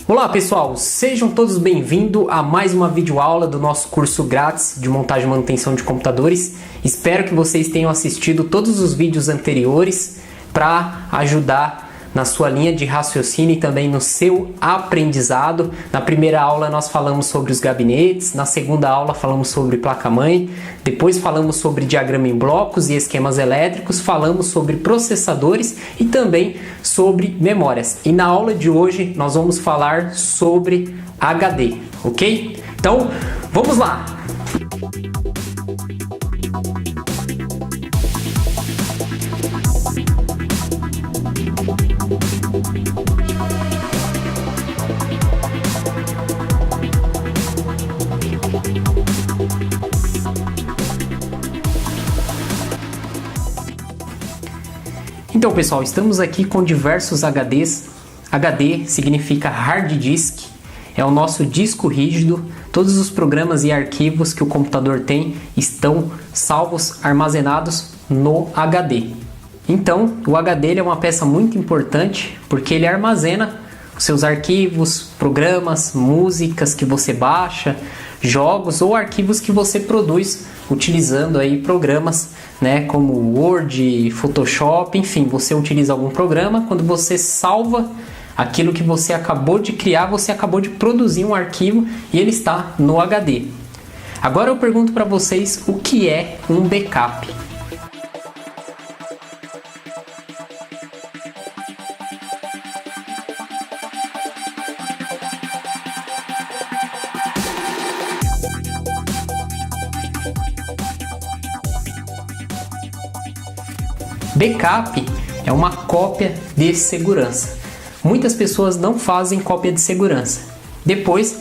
Olá pessoal, sejam todos bem-vindos a mais uma videoaula do nosso curso grátis de montagem e manutenção de computadores. Espero que vocês tenham assistido todos os vídeos anteriores para ajudar na sua linha de raciocínio e também no seu aprendizado. Na primeira aula nós falamos sobre os gabinetes, na segunda aula falamos sobre placa-mãe, depois falamos sobre diagrama em blocos e esquemas elétricos, falamos sobre processadores e também sobre memórias. E na aula de hoje nós vamos falar sobre HD, ok? Então, vamos lá! Então pessoal, estamos aqui com diversos HDs. HD significa Hard Disk, é o nosso disco rígido. Todos os programas e arquivos que o computador tem estão salvos, armazenados no HD. Então, o HD ele é uma peça muito importante porque ele armazena os seus arquivos, programas, músicas que você baixa, jogos ou arquivos que você produz utilizando aí programas, né, como Word, Photoshop, enfim, você utiliza algum programa, quando você salva aquilo que você acabou de criar, você acabou de produzir um arquivo e ele está no HD. Agora eu pergunto para vocês o que é um backup. Backup é uma cópia de segurança. Muitas pessoas não fazem cópia de segurança. Depois,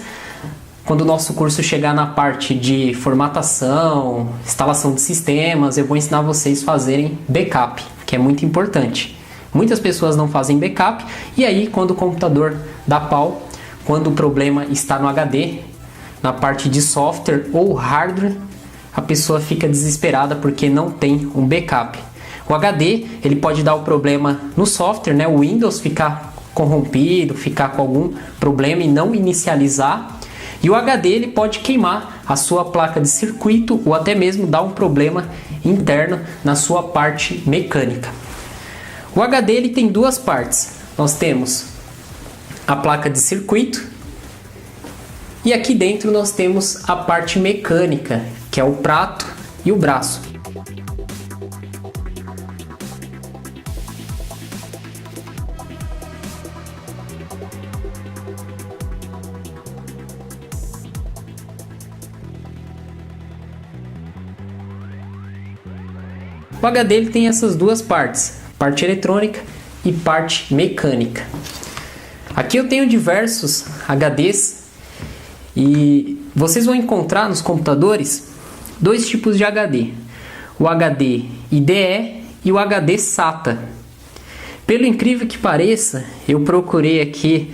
quando o nosso curso chegar na parte de formatação, instalação de sistemas, eu vou ensinar vocês a fazerem backup, que é muito importante. Muitas pessoas não fazem backup e aí quando o computador dá pau, quando o problema está no HD, na parte de software ou hardware, a pessoa fica desesperada porque não tem um backup. O HD ele pode dar o problema no software, né? O Windows ficar corrompido, ficar com algum problema e não inicializar. E o HD ele pode queimar a sua placa de circuito ou até mesmo dar um problema interno na sua parte mecânica. O HD ele tem duas partes. Nós temos a placa de circuito e aqui dentro nós temos a parte mecânica, que é o prato e o braço. O HD ele tem essas duas partes, parte eletrônica e parte mecânica. Aqui eu tenho diversos HDs e vocês vão encontrar nos computadores dois tipos de HD. O HD IDE e o HD SATA. Pelo incrível que pareça, eu procurei aqui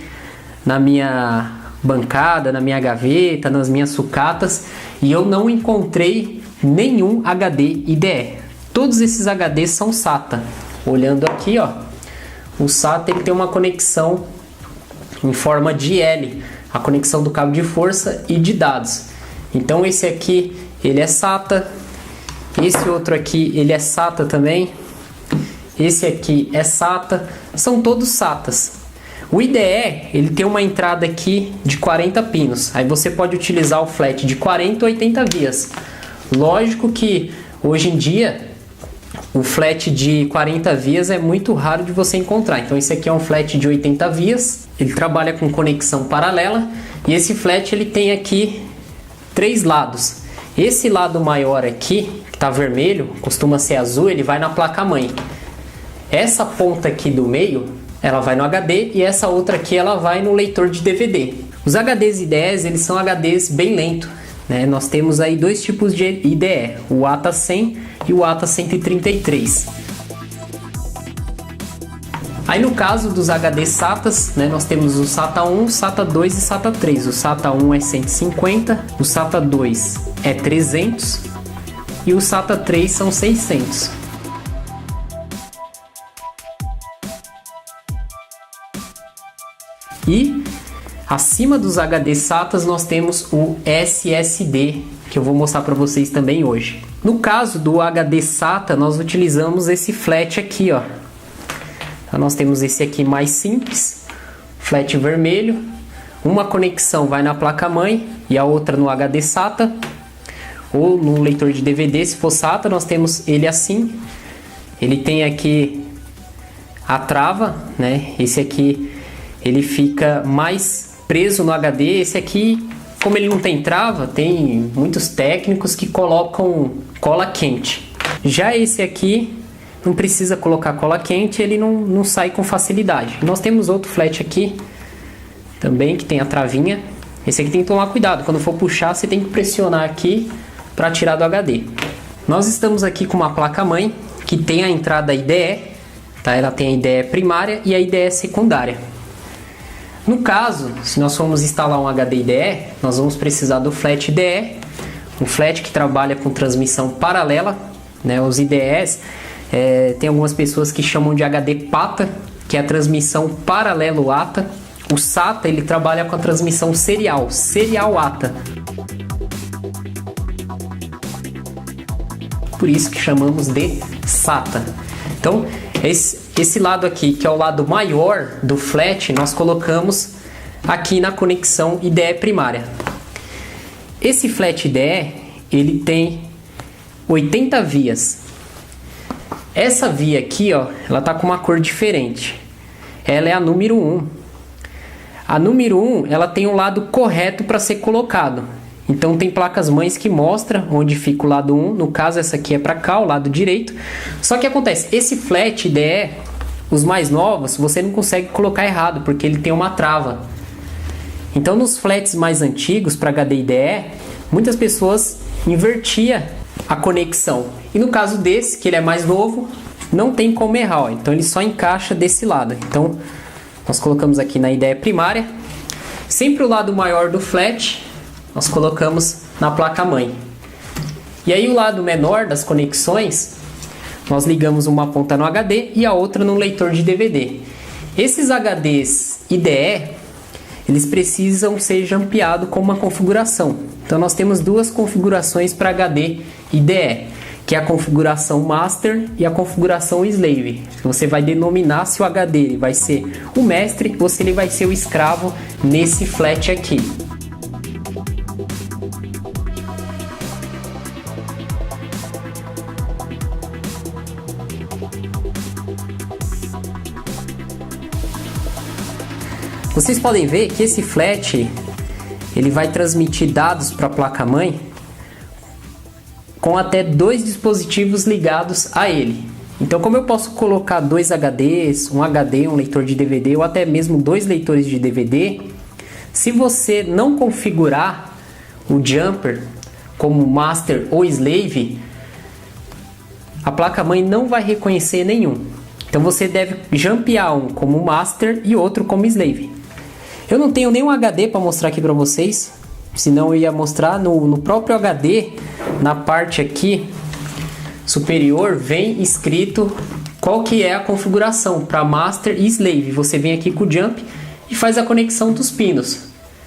na minha bancada, na minha gaveta, nas minhas sucatas e eu não encontrei nenhum HD IDE. Todos esses HDs são SATA. Olhando aqui, ó, o SATA ele tem uma conexão em forma de L, a conexão do cabo de força e de dados. Então esse aqui ele é SATA, esse outro aqui ele é SATA também, esse aqui é SATA, são todos SATAs. O IDE ele tem uma entrada aqui de 40 pinos, aí você pode utilizar o flat de 40 ou 80 vias. Lógico que hoje em dia o flat de 40 vias é muito raro de você encontrar. Então esse aqui é um flat de 80 vias. Ele trabalha com conexão paralela. E esse flat ele tem aqui três lados. Esse lado maior aqui, que está vermelho, costuma ser azul, ele vai na placa-mãe. Essa ponta aqui do meio, ela vai no HD e essa outra aqui ela vai no leitor de DVD. Os HDs IDEs, eles são HDs bem lentos, né? Nós temos aí dois tipos de IDE, o ATA 100 e o ATA 133. Aí no caso dos HD SATAs, né, nós temos o SATA 1, SATA 2 e SATA 3. O SATA 1 é 150, o SATA 2 é 300 e o SATA 3 são 600. E acima dos HD SATAs nós temos o SSD, que eu vou mostrar para vocês também hoje. No caso do HD SATA, nós utilizamos esse flat aqui, ó. Então, nós temos esse aqui mais simples, flat vermelho. Uma conexão vai na placa-mãe e a outra no HD SATA. Ou no leitor de DVD, se for SATA, nós temos ele assim. Ele tem aqui a trava, né? Esse aqui ele fica mais preso no HD. Esse aqui, como ele não tem trava, tem muitos técnicos que colocam cola quente. Já esse aqui não precisa colocar cola quente, ele não sai com facilidade. Nós temos outro flat aqui também que tem a travinha. Esse aqui tem que tomar cuidado, quando for puxar você tem que pressionar aqui para tirar do HD. Nós estamos aqui com uma placa-mãe que tem a entrada IDE, tá? Ela tem a IDE primária e a IDE secundária. No caso, se nós formos instalar um HD IDE, nós vamos precisar do flat IDE, um flat que trabalha com transmissão paralela, né? Os IDEs, tem algumas pessoas que chamam de HD PATA, que é a transmissão paralelo ATA. O SATA ele trabalha com a transmissão serial ATA. Por isso que chamamos de SATA. Então, esse lado aqui, que é o lado maior do flat, nós colocamos aqui na conexão IDE primária. Esse flat IDE, ele tem 80 vias. Essa via aqui, ó, ela tá com uma cor diferente. Ela é a número 1. A número 1, ela tem um lado correto para ser colocado. Então tem placas mães que mostram onde fica o lado 1. No caso, essa aqui é para cá, o lado direito. Só que acontece, esse flat IDE, os mais novos, você não consegue colocar errado, porque ele tem uma trava. Então nos flats mais antigos, para HD IDE, muitas pessoas invertiam a conexão. E no caso desse, que ele é mais novo, não tem como errar, ó. Então ele só encaixa desse lado. Então nós colocamos aqui na IDE primária. Sempre o lado maior do flat nós colocamos na placa-mãe. E aí o lado menor das conexões, nós ligamos uma ponta no HD e a outra no leitor de DVD. Esses HDs IDE, eles precisam ser jampeados com uma configuração. Então nós temos duas configurações para HD IDE, que é a configuração Master e a configuração Slave. Você vai denominar se o HD ele vai ser o mestre ou se ele vai ser o escravo nesse flat aqui. Vocês podem ver que esse flat ele vai transmitir dados para a placa-mãe com até 2 dispositivos ligados a ele. Então, como eu posso colocar 2 HDs, um HD, um leitor de DVD ou até mesmo 2 leitores de DVD, se você não configurar o jumper como master ou slave, a placa-mãe não vai reconhecer nenhum. Então você deve jampear um como master e outro como slave. Eu não tenho nenhum HD para mostrar aqui para vocês, senão eu ia mostrar no próprio HD, na parte aqui superior, vem escrito qual que é a configuração para master e slave. Você vem aqui com o jump e faz a conexão dos pinos.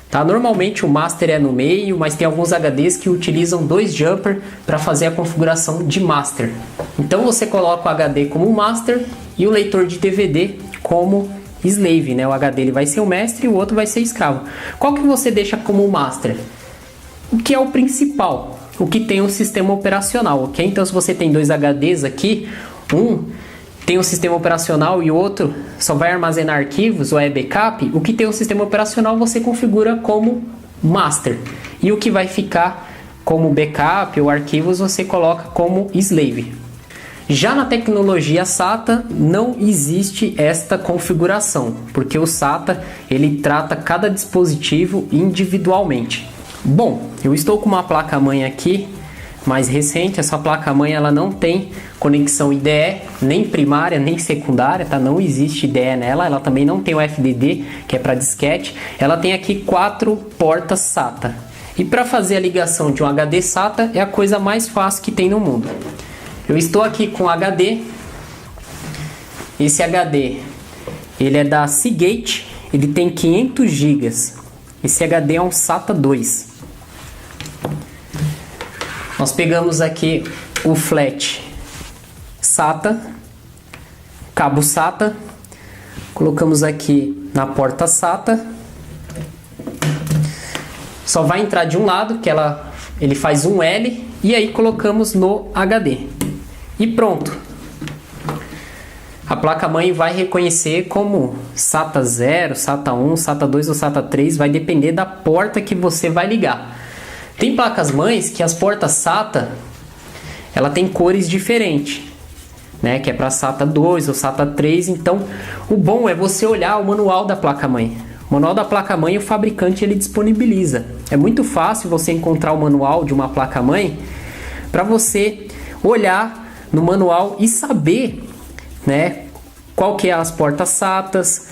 Tá? Normalmente o master é no meio, mas tem alguns HDs que utilizam 2 jumper para fazer a configuração de master. Então você coloca o HD como master e o leitor de DVD como slave, né? O HD ele vai ser o mestre e o outro vai ser escravo. Qual que você deixa como master? O que é o principal, o que tem um sistema operacional, ok? Então se você tem 2 HDs aqui, um tem um sistema operacional e o outro só vai armazenar arquivos ou é backup, o que tem um sistema operacional você configura como master. E o que vai ficar como backup ou arquivos você coloca como slave. Já na tecnologia SATA não existe esta configuração, porque o SATA ele trata cada dispositivo individualmente. Bom, eu estou com uma placa-mãe aqui mais recente. Essa placa-mãe ela não tem conexão IDE, nem primária nem secundária, tá? Não existe IDE nela. Ela também não tem o FDD, que é para disquete. Ela tem aqui 4 portas SATA. E para fazer a ligação de um HD SATA é a coisa mais fácil que tem no mundo. Eu estou aqui com HD. Esse HD ele é da Seagate. ele tem 500 GB. Esse HD é um SATA 2. Nós pegamos aqui o flat SATA, cabo SATA, colocamos aqui na porta SATA. Só vai entrar de um lado, que ele faz um L, e aí colocamos no HD. E pronto. A placa-mãe vai reconhecer como SATA 0, SATA 1, SATA 2 ou SATA 3, vai depender da porta que você vai ligar. Tem placas-mães que as portas SATA, ela tem cores diferentes, né? Que é para SATA 2 ou SATA 3, então o bom é você olhar o manual da placa-mãe. O manual da placa-mãe o fabricante ele disponibiliza. É muito fácil você encontrar o manual de uma placa-mãe para você olhar no manual e saber, né, qual que é as portas SATAs,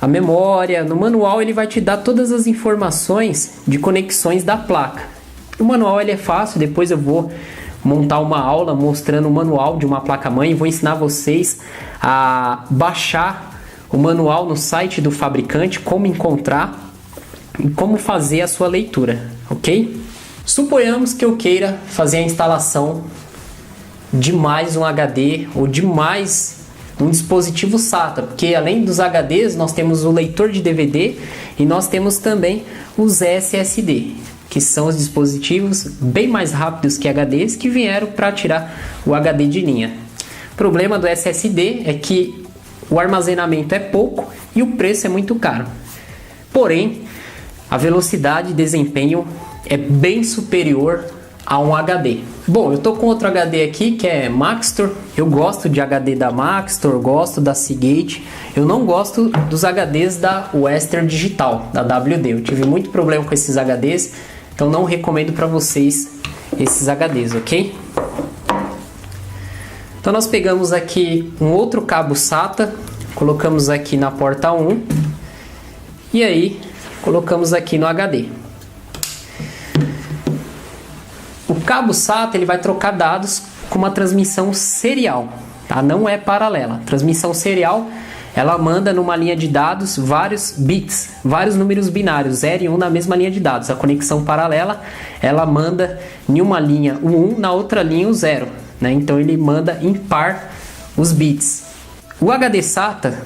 a memória. No manual ele vai te dar todas as informações de conexões da placa. O manual ele é fácil, depois eu vou montar uma aula mostrando o manual de uma placa-mãe e vou ensinar vocês a baixar o manual no site do fabricante, como encontrar e como fazer a sua leitura, ok? Suponhamos que eu queira fazer a instalação de mais um HD ou de mais um dispositivo SATA, porque além dos HDs nós temos o leitor de DVD e nós temos também os SSD, que são os dispositivos bem mais rápidos que HDs que vieram para tirar o HD de linha. O problema do SSD é que o armazenamento é pouco e o preço é muito caro. Porém, a velocidade e desempenho é bem superior a um HD. Bom, eu tô com outro HD aqui que é Maxtor. Eu gosto de HD da Maxtor, gosto da Seagate. Eu não gosto dos HDs da Western Digital, da WD. Eu tive muito problema com esses HDs, então não recomendo para vocês esses HDs, ok? Então nós pegamos aqui um outro cabo SATA, colocamos aqui na porta 1 e aí colocamos aqui no HD. O cabo SATA ele vai trocar dados com uma transmissão serial, tá? Não é paralela. Transmissão serial, ela manda numa linha de dados vários bits, vários números binários, 0 e 1 na mesma linha de dados. A conexão paralela, ela manda em uma linha o 1, na outra linha o 0, né? Então ele manda em par os bits. O HD SATA,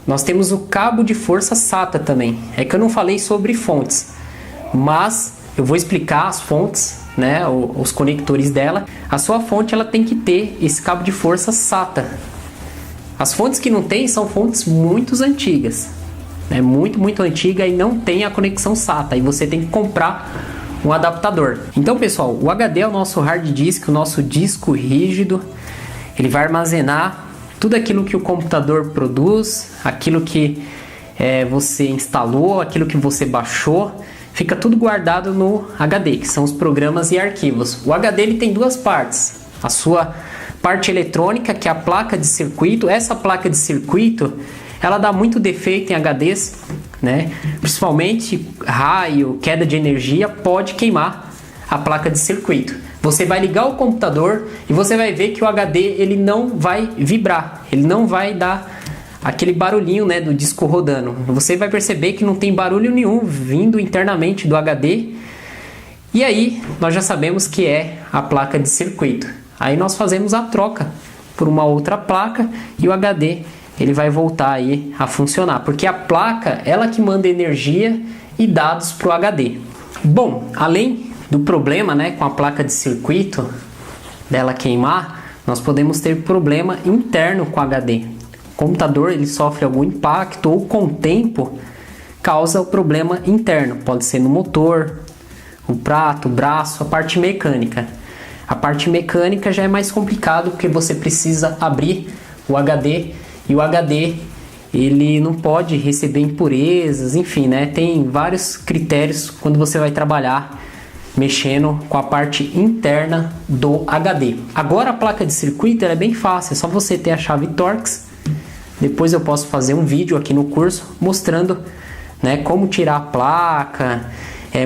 nós temos o cabo de força SATA também. É que eu não falei sobre fontes, mas eu vou explicar as fontes, né, os conectores dela. A sua fonte ela tem que ter esse cabo de força SATA. As fontes que não tem são fontes muito antigas, né, muito antiga e não tem a conexão SATA. E você tem que comprar um adaptador. Então, pessoal, o HD é o nosso hard disk, o nosso disco rígido. Ele vai armazenar tudo aquilo que o computador produz, aquilo que você instalou, aquilo que você baixou. Fica tudo guardado no HD, que são os programas e arquivos. O HD ele tem duas partes. A sua parte eletrônica, que é a placa de circuito. Essa placa de circuito, ela dá muito defeito em HDs, né? Principalmente raio, queda de energia, pode queimar a placa de circuito. Você vai ligar o computador e você vai ver que o HD ele não vai vibrar, ele não vai dar aquele barulhinho, né, do disco rodando. Você vai perceber que não tem barulho nenhum vindo internamente do HD. E aí nós já sabemos que é a placa de circuito. Aí nós fazemos a troca por uma outra placa e o HD ele vai voltar aí a funcionar, porque a placa ela que manda energia e dados para o HD. Bom, além do problema, né, com a placa de circuito dela queimar, nós podemos ter problema interno com o HD. O computador ele sofre algum impacto ou com o tempo causa o problema interno. Pode ser no motor, o prato, o braço, a parte mecânica. A parte mecânica já é mais complicado porque você precisa abrir o HD e o HD ele não pode receber impurezas, enfim, né? Tem vários critérios quando você vai trabalhar mexendo com a parte interna do HD. Agora a placa de circuito ela é bem fácil, é só você ter a chave Torx. Depois eu posso fazer um vídeo aqui no curso mostrando, né, como tirar a placa.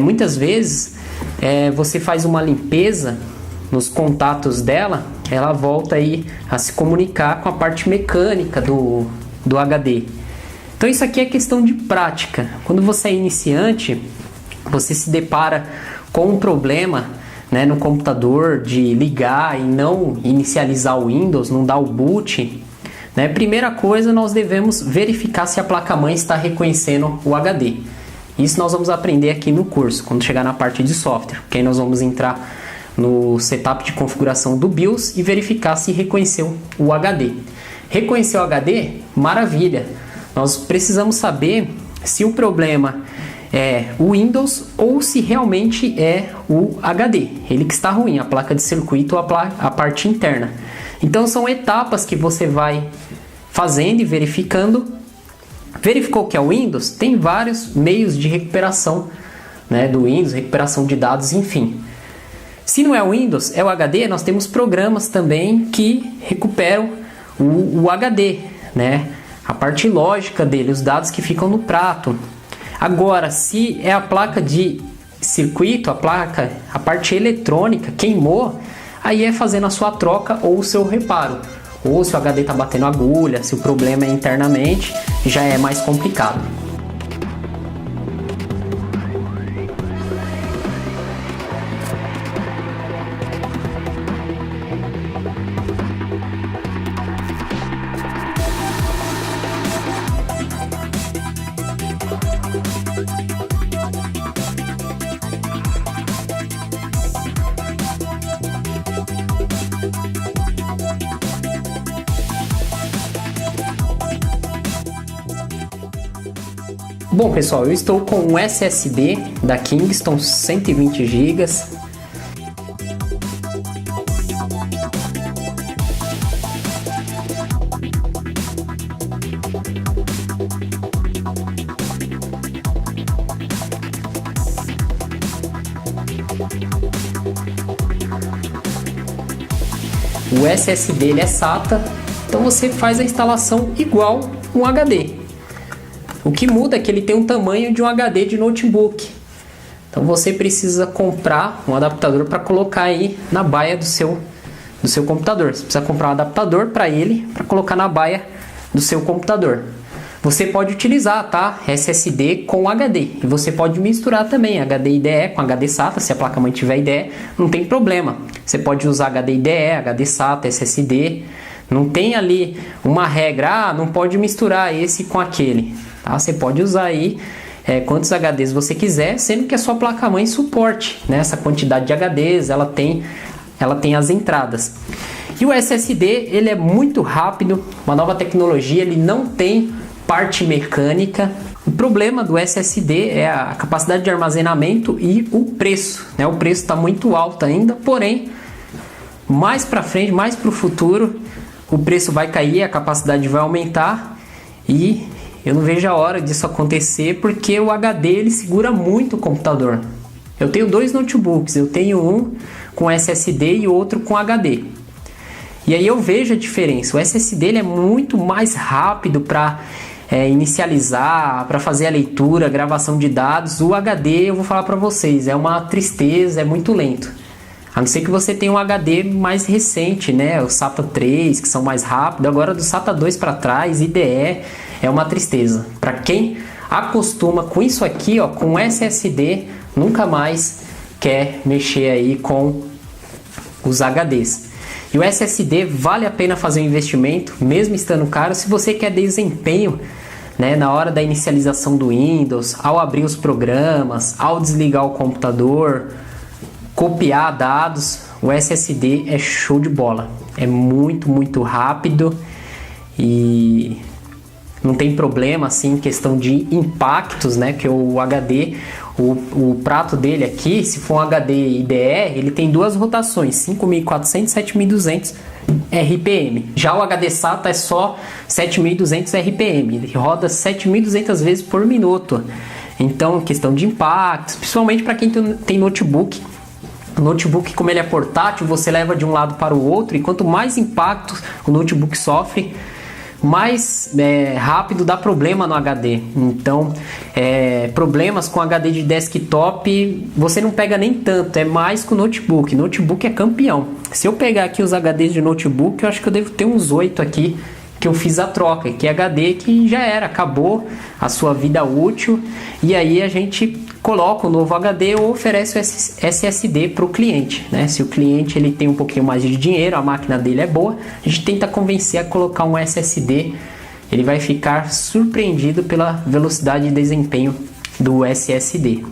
Muitas vezes você faz uma limpeza nos contatos dela, ela volta aí a se comunicar com a parte mecânica do HD. Então isso aqui é questão de prática. Quando você é iniciante, você se depara com um problema, né, no computador de ligar e não inicializar o Windows, não dar o boot, né? Primeira coisa, nós devemos verificar se a placa-mãe está reconhecendo o HD. Isso nós vamos aprender aqui no curso, quando chegar na parte de software, porque aí nós vamos entrar no setup de configuração do BIOS e verificar se reconheceu o HD. Reconheceu o HD? Maravilha! Nós precisamos saber se o problema é o Windows ou se realmente é o HD. Ele que está ruim, a placa de circuito ou a parte interna. Então são etapas que você vai fazendo e verificando. Verificou que é o Windows? Tem vários meios de recuperação, né, do Windows, recuperação de dados, enfim. Se não é o Windows, é o HD, nós temos programas também que recuperam o HD, né? A parte lógica dele, os dados que ficam no prato. Agora, se é a placa de circuito, a parte eletrônica queimou, aí é fazendo a sua troca ou o seu reparo. Ou se o HD está batendo agulha, se o problema é internamente, já é mais complicado. Bom pessoal, eu estou com um SSD da Kingston 120 GB. O SSD ele é SATA, então você faz a instalação igual um HD. O que muda é que ele tem um tamanho de um HD de notebook. Então você precisa comprar um adaptador para colocar aí na baia do seu computador. Você precisa comprar um adaptador para ele, para colocar na baia do seu computador. Você pode utilizar, tá, SSD com HD. E você pode misturar também HD IDE com HD SATA. Se a placa-mãe tiver IDE, não tem problema. Você pode usar HD IDE, HD SATA, SSD. Não tem ali uma regra, não pode misturar esse com aquele. Tá? Você pode usar aí quantos HDs você quiser, sendo que a sua placa-mãe suporte, né, essa quantidade de HDs, ela tem as entradas. E o SSD, ele é muito rápido, uma nova tecnologia, ele não tem parte mecânica. O problema do SSD é a capacidade de armazenamento e o preço, né? O preço está muito alto ainda, porém, mais para frente, mais para o futuro, o preço vai cair, a capacidade vai aumentar e eu não vejo a hora disso acontecer porque o HD ele segura muito o computador. Eu tenho dois notebooks, eu tenho um com SSD e outro com HD. E aí eu vejo a diferença. O SSD ele é muito mais rápido para inicializar, para fazer a leitura, a gravação de dados. O HD, eu vou falar para vocês, é uma tristeza, é muito lento. A não ser que você tenha um HD mais recente, né? O SATA 3, que são mais rápidos. Agora do SATA 2 para trás, IDE, é uma tristeza. Para quem acostuma com isso aqui, ó, com SSD, nunca mais quer mexer aí com os HDs. E o SSD vale a pena fazer um investimento, mesmo estando caro, se você quer desempenho, né, na hora da inicialização do Windows, ao abrir os programas, ao desligar o computador, copiar dados. O SSD é show de bola, é muito, muito rápido e não tem problema assim em questão de impactos, né? Que o HD, o prato dele aqui, se for um HD IDE, ele tem duas rotações, 5400 e 7200 RPM. Já o HD SATA é só 7200 RPM, ele roda 7200 vezes por minuto. Então, questão de impactos, principalmente para quem tem notebook. O notebook, como ele é portátil, você leva de um lado para o outro e quanto mais impacto o notebook sofre, mais rápido dá problema no HD. Então, problemas com HD de desktop você não pega nem tanto, é mais com o notebook. Notebook é campeão. Se eu pegar aqui os HDs de notebook, eu acho que eu devo ter uns 8 aqui que eu fiz a troca, que é HD que já era, acabou a sua vida útil, e aí a gente coloca o novo HD ou oferece o SSD para o cliente, né? Se o cliente ele tem um pouquinho mais de dinheiro, a máquina dele é boa, a gente tenta convencer a colocar um SSD, ele vai ficar surpreendido pela velocidade de desempenho do SSD.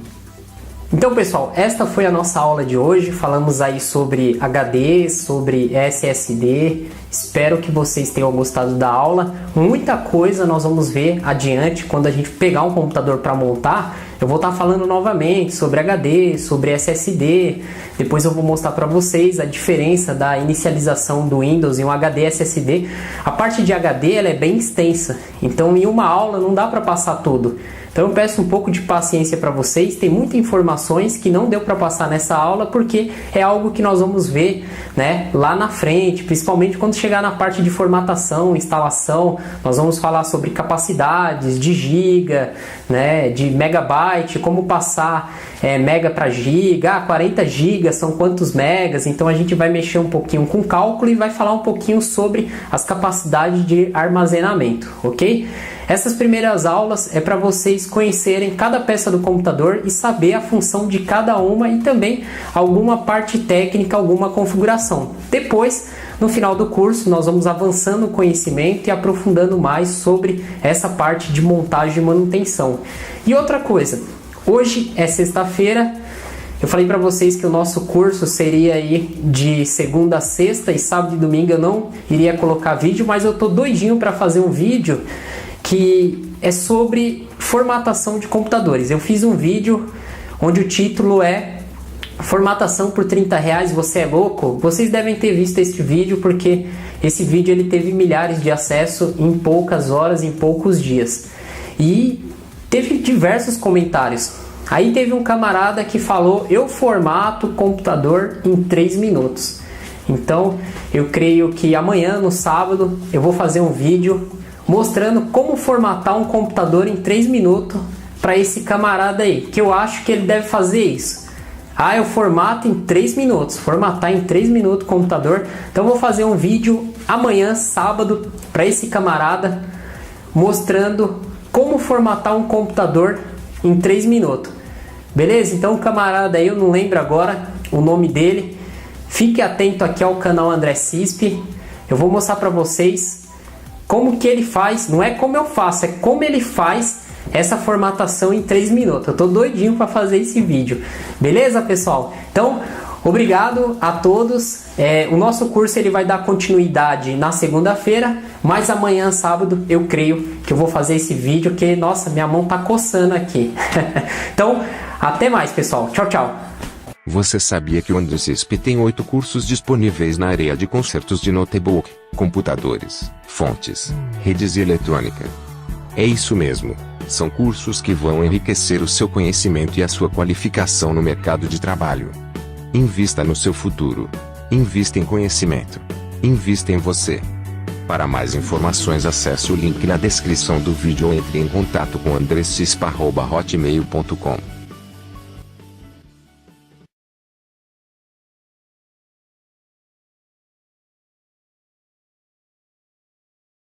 Então, pessoal, esta foi a nossa aula de hoje. Falamos aí sobre HD, sobre SSD. Espero que vocês tenham gostado da aula. Muita coisa nós vamos ver adiante quando a gente pegar um computador para montar. Eu vou estar falando novamente sobre HD, sobre SSD. Depois eu vou mostrar para vocês a diferença da inicialização do Windows em um HD SSD. A parte de HD ela é bem extensa, então em uma aula não dá para passar tudo. Então eu peço um pouco de paciência para vocês, tem muitas informações que não deu para passar nessa aula porque é algo que nós vamos ver, né, lá na frente, principalmente quando chegar na parte de formatação, instalação, nós vamos falar sobre capacidades de giga, né, de megabyte, como passar mega para giga, 40 gigas são quantos megas, então a gente vai mexer um pouquinho com cálculo e vai falar um pouquinho sobre as capacidades de armazenamento, ok? Essas primeiras aulas é para vocês conhecerem cada peça do computador e saber a função de cada uma e também alguma parte técnica, alguma configuração. Depois, no final do curso, nós vamos avançando o conhecimento e aprofundando mais sobre essa parte de montagem e manutenção. E outra coisa, hoje é sexta-feira. Eu falei para vocês que o nosso curso seria aí de segunda a sexta e sábado e domingo eu não iria colocar vídeo, mas eu tô doidinho para fazer um vídeo que é sobre formatação de computadores. Eu fiz um vídeo onde o título é Formatação por R$30, você é louco? Vocês devem ter visto esse vídeo porque esse vídeo ele teve milhares de acessos em poucas horas, em poucos dias. E teve diversos comentários. Aí teve um camarada que falou, eu formato o computador em 3 minutos. Então eu creio que amanhã, no sábado, eu vou fazer um vídeo mostrando como formatar um computador em 3 minutos para esse camarada aí, que eu acho que ele deve fazer isso. Ah, eu formato em 3 minutos, formatar em 3 minutos o computador. Então eu vou fazer um vídeo amanhã, sábado, para esse camarada, mostrando como formatar um computador em 3 minutos. Beleza? Então o camarada aí, eu não lembro agora o nome dele, fique atento aqui ao canal André Cisp. Eu vou mostrar para vocês como que ele faz, não é como eu faço, é como ele faz essa formatação em 3 minutos. Eu tô doidinho para fazer esse vídeo. Beleza, pessoal? Então, obrigado a todos. O nosso curso ele vai dar continuidade na segunda-feira, mas amanhã, sábado, eu creio que eu vou fazer esse vídeo, que, nossa, minha mão tá coçando aqui. Então, até mais, pessoal. Tchau, tchau. Você sabia que o André Cisp tem 8 cursos disponíveis na área de consertos de notebook, computadores, fontes, redes e eletrônica? É isso mesmo. São cursos que vão enriquecer o seu conhecimento e a sua qualificação no mercado de trabalho. Invista no seu futuro. Invista em conhecimento. Invista em você. Para mais informações, acesse o link na descrição do vídeo ou entre em contato com andrescispa@hotmail.com.